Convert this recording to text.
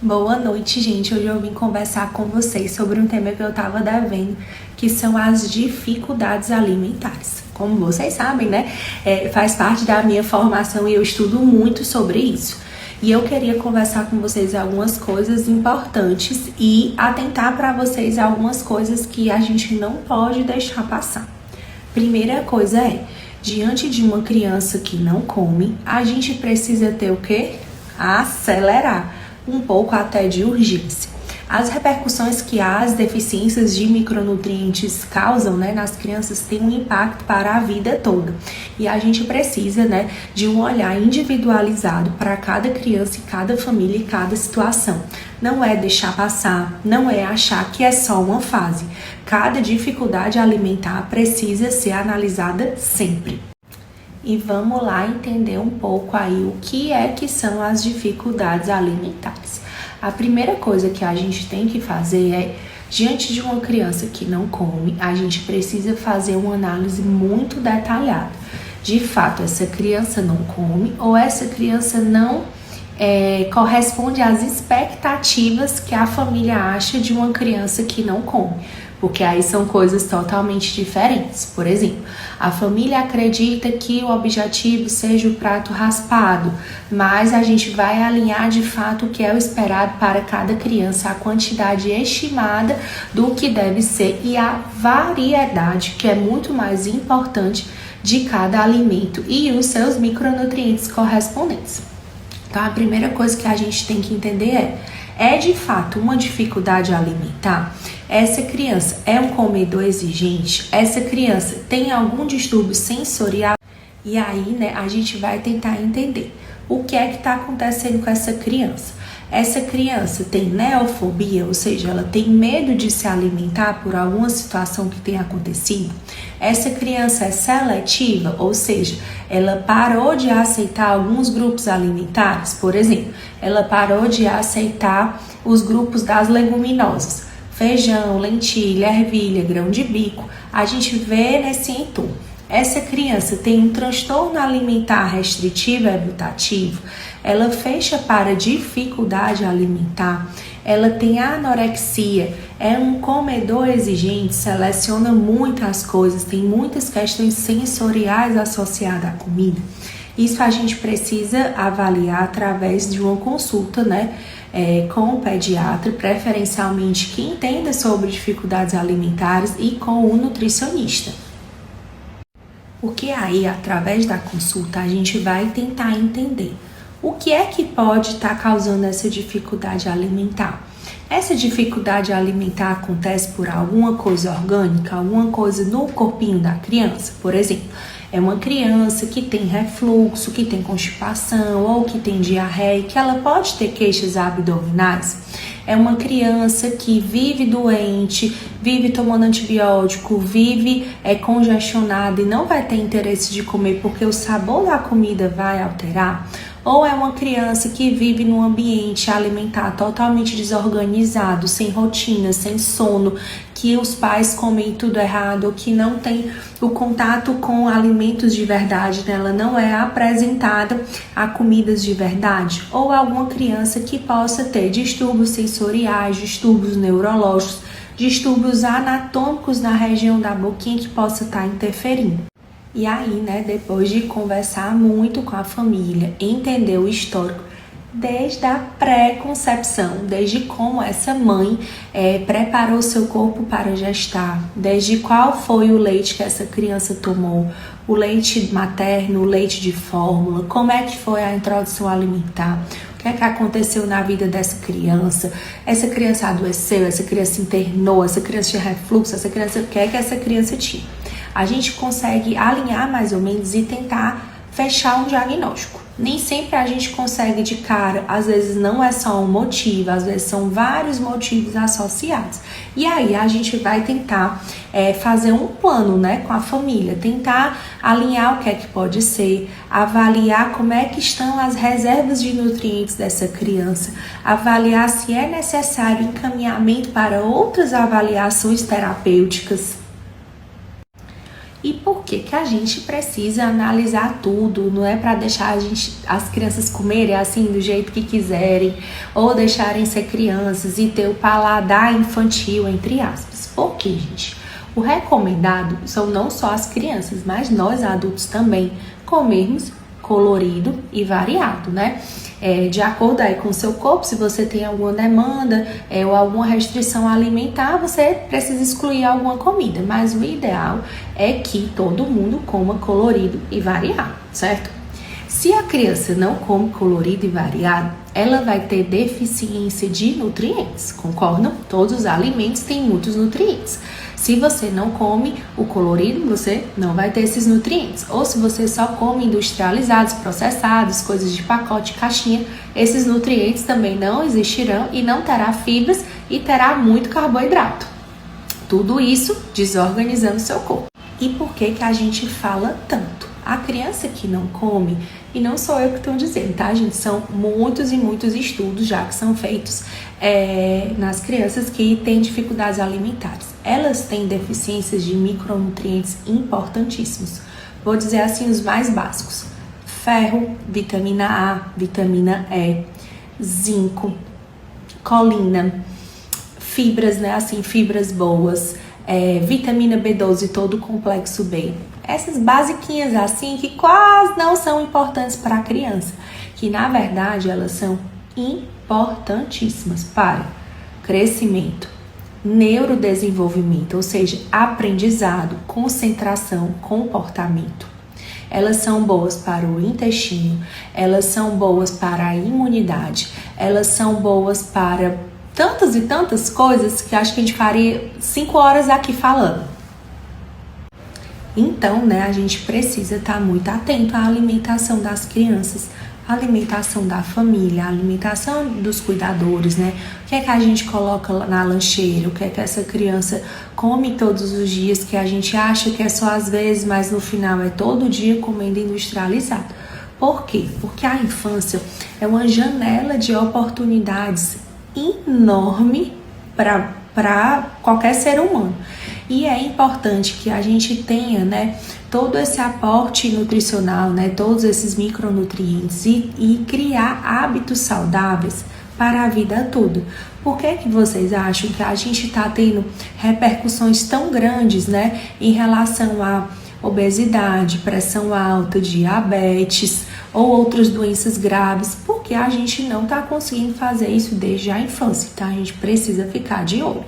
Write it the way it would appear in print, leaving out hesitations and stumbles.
Boa noite, gente. Hoje eu vim conversar com vocês sobre um tema que eu tava devendo, que são as dificuldades alimentares. Como vocês sabem, né? Faz parte da minha formação e eu estudo muito sobre isso. E eu queria conversar com vocês algumas coisas importantes e atentar para vocês algumas coisas que a gente não pode deixar passar. Primeira coisa diante de uma criança que não come, a gente precisa ter o quê? Acelerar. Um pouco até de urgência. As repercussões que as deficiências de micronutrientes causam, nas crianças têm um impacto para a vida toda. E a gente precisa, de um olhar individualizado para cada criança e cada família e cada situação. Não é deixar passar, não é achar que é só uma fase. Cada dificuldade alimentar precisa ser analisada sempre. E vamos lá entender um pouco aí o que são as dificuldades alimentares. A primeira coisa que a gente tem que fazer diante de uma criança que não come, a gente precisa fazer uma análise muito detalhada. De fato, essa criança não come ou essa criança não corresponde às expectativas que a família acha de uma criança que não come. Porque aí são coisas totalmente diferentes. Por exemplo, a família acredita que o objetivo seja o prato raspado, mas a gente vai alinhar de fato o que é o esperado para cada criança, a quantidade estimada do que deve ser e a variedade, que é muito mais importante, de cada alimento e os seus micronutrientes correspondentes. Então, a primeira coisa que a gente tem que entender é de fato uma dificuldade alimentar? Essa criança é um comedor exigente? Essa criança tem algum distúrbio sensorial? E aí, a gente vai tentar entender o que está acontecendo com essa criança. Essa criança tem neofobia, ou seja, ela tem medo de se alimentar por alguma situação que tenha acontecido. Essa criança é seletiva, ou seja, ela parou de aceitar alguns grupos alimentares. Por exemplo, ela parou de aceitar os grupos das leguminosas. Feijão, lentilha, ervilha, grão de bico. A gente vê nesse entorno. Essa criança tem um transtorno alimentar restritivo evitativo, ela fecha para dificuldade alimentar, ela tem anorexia, é um comedor exigente, seleciona muitas coisas, tem muitas questões sensoriais associadas à comida. Isso a gente precisa avaliar através de uma consulta, com o pediatra, preferencialmente que entenda sobre dificuldades alimentares e com o nutricionista. Porque aí, através da consulta, a gente vai tentar entender o que pode estar causando essa dificuldade alimentar. Essa dificuldade alimentar acontece por alguma coisa orgânica, alguma coisa no corpinho da criança. Por exemplo, é uma criança que tem refluxo, que tem constipação ou que tem diarreia, que ela pode ter queixas abdominais. É uma criança que vive doente, vive tomando antibiótico, vive congestionada e não vai ter interesse de comer porque o sabor da comida vai alterar. Ou é uma criança que vive num ambiente alimentar totalmente desorganizado, sem rotina, sem sono, que os pais comem tudo errado, ou que não tem o contato com alimentos de verdade, ela não é apresentada a comidas de verdade. Ou alguma criança que possa ter distúrbios sensoriais, distúrbios neurológicos, distúrbios anatômicos na região da boquinha que possa estar interferindo. E aí, depois de conversar muito com a família, entender o histórico, desde a pré-concepção, desde como essa mãe preparou seu corpo para gestar, desde qual foi o leite que essa criança tomou, o leite materno, o leite de fórmula, como é que foi a introdução alimentar, o que aconteceu na vida dessa criança, essa criança adoeceu, essa criança internou, essa criança tinha refluxo, essa criança, o que essa criança tinha. A gente consegue alinhar mais ou menos e tentar fechar um diagnóstico. Nem sempre a gente consegue de cara, às vezes não é só um motivo, às vezes são vários motivos associados. E aí a gente vai tentar fazer um plano, com a família, tentar alinhar o que pode ser, avaliar como que estão as reservas de nutrientes dessa criança, avaliar se é necessário encaminhamento para outras avaliações terapêuticas. E por que que a gente precisa analisar tudo? Não é para deixar as crianças comerem assim do jeito que quiserem, ou deixarem ser crianças e ter o paladar infantil, entre aspas. Por quê, gente? O recomendado são não só as crianças, mas nós adultos também comermos colorido e variado, né? De acordo aí com o seu corpo, se você tem alguma demanda ou alguma restrição alimentar, você precisa excluir alguma comida, mas o ideal é que todo mundo coma colorido e variado, certo? Se a criança não come colorido e variado, ela vai ter deficiência de nutrientes, concordam? Todos os alimentos têm muitos nutrientes. Se você não come o colorido, você não vai ter esses nutrientes. Ou se você só come industrializados, processados, coisas de pacote, caixinha, esses nutrientes também não existirão e não terá fibras e terá muito carboidrato. Tudo isso desorganizando o seu corpo. E por que que a gente fala tanto? A criança que não come, e não sou eu que estou dizendo, tá, gente? São muitos e muitos estudos já que são feitos nas crianças que têm dificuldades alimentares. Elas têm deficiências de micronutrientes importantíssimos. Vou dizer assim os mais básicos: ferro, vitamina A, vitamina E, zinco, colina, fibras, né? Assim, fibras boas, vitamina B12 e todo o complexo B. Essas basiquinhas assim que quase não são importantes para a criança, que na verdade elas são importantíssimas para crescimento, neurodesenvolvimento, ou seja, aprendizado, concentração, comportamento. Elas são boas para o intestino, elas são boas para a imunidade, elas são boas para tantas e tantas coisas que acho que a gente faria 5 horas aqui falando. Então, né, a gente precisa estar muito atento à alimentação das crianças, à alimentação da família, à alimentação dos cuidadores, né? O que é que a gente coloca na lancheira, o que é que essa criança come todos os dias, que a gente acha que é só às vezes, mas no final é todo dia comendo industrializado. Por quê? Porque a infância é uma janela de oportunidades enorme para qualquer ser humano. E é importante que a gente tenha, né, todo esse aporte nutricional, né, todos esses micronutrientes e criar hábitos saudáveis para a vida toda. Por que que vocês acham que a gente está tendo repercussões tão grandes, né, em relação à obesidade, pressão alta, diabetes ou outras doenças graves? Porque a gente não está conseguindo fazer isso desde a infância, tá? A gente precisa ficar de olho.